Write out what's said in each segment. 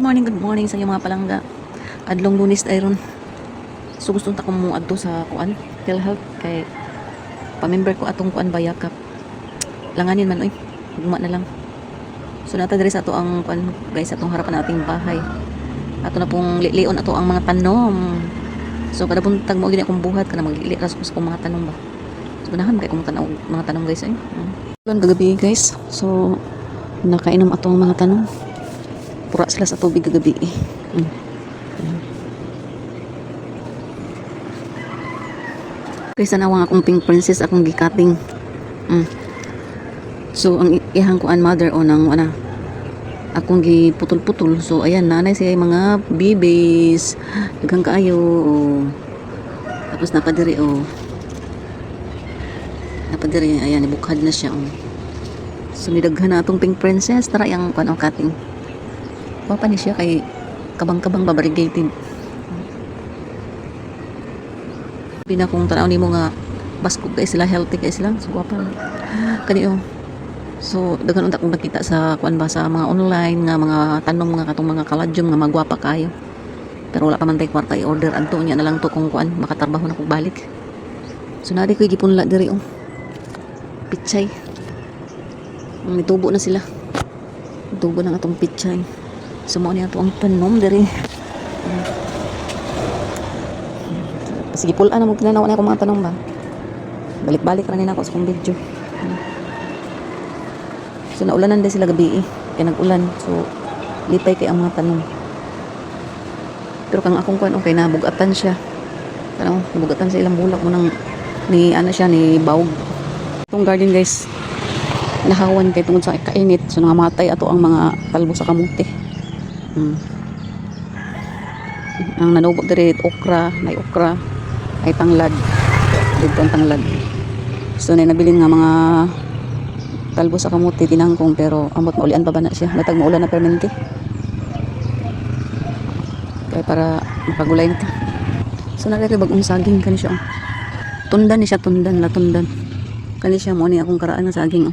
Good morning sa inyo mga palangga. Adlong Lunes ayron. So gusto ta ko mo adto sa kuan, PhilHealth kay pamember ko atong kuan bayakap. Langanin man oy. Guma na lang. So nata diri sa ato ang kuan guys atong harapan nating bahay. Ato na pong lion ato ang mga tanom. So kada buntag mo gid akong buhat kana maglili ra sa mga tanom ba. So ganahan kay kung tanaw mga tanom guys ay. Kagabi guys. So nakainom ato ang mga tanom. Pura sila sa tubig kagabi eh. Kaysa nawang akong pink princess akong gikating. So ang ihang kuan mother o nang ana akong giputol-putol. So ayan nanay siya mga babies. Daghang kaayo o. Tapos napadiri o. Napadiri ayan ibukhad na siya o. So nidaghan na atong pink princess tara yang kuan o cutting. Papa ni siya kay kabang-kabang babarigated. Pina kung tanaw nimo nga baskog kay sila healthy kay sila so apa kaniyo. So daghan unta kong nakita sa kuan ba sa mga online nga mga tanom nga katong mga kaladyom nga magwapa kayo. Pero wala pa man tay kwarta i-order adto nya na lang to kung kuan makatrabaho na kog balik. So nadi ko gipunla diri oh. Pichay. Nitubo na sila. Tubo na atong pichay. Sumo niya ito ang tanom dari. Sige pulaan na mo kinanawa na ako mga tanom ba. Balik-balik ra nina ako sa kong video. So naulanan din sila gabi eh. Kaya nag-ulan. So litay kay ang mga tanom. Pero kang akong kuan okay na bugatan siya. Ano, bugatan sa ilang bulak mo nang ni ano siya ni bawg. Itong garden guys. Nahawan kay tungod sa kainit. So nangamatay ato ang mga talbo sa kamuti. Ang nanubok diri okra, may okra, ay tanglad. Dito ang tanglad. So na nabilin nga mga talbo sa kamuti tinangkong pero amot maulian pa ba na siya. Matag maulan na permanente. Kaya para makagulay nito. So nakita bagong saging kani siya. Tundan ni siya latundan. Kani siya mo ni akong karaan nga saging.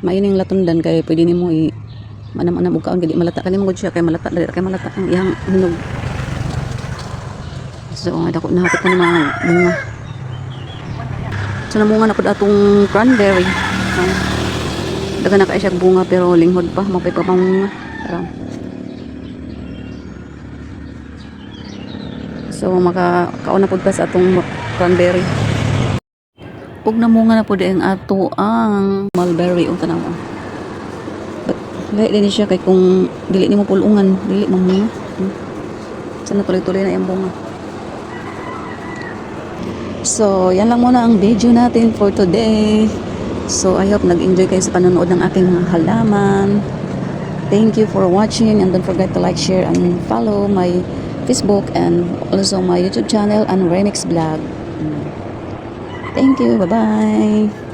Maining latundan kay pwede nimo manam-anam og kaon kay di malata kani mangod siya kay malata dali kay malata ang iyang hinog. So dako na hapit na mga bunga. So namunga na pud atong cranberry. Daga na kay siya bunga pero linghod pa mapay pa pamunga. So makakaon na pud pa sa atong cranberry. Ug namunga na pud ang ato ang mulberry o tanaw. Lahi din siya kay kung dili nimo pulungan, dili mamunga. Sana tuloy-tuloy na yung bunga. So, yan lang muna ang video natin for today. So, I hope nag-enjoy kayo sa panonood ng aking mga halaman. Thank you for watching and don't forget to like, share, and follow my Facebook and also my YouTube channel and Remix Vlog. Thank you. Bye-bye.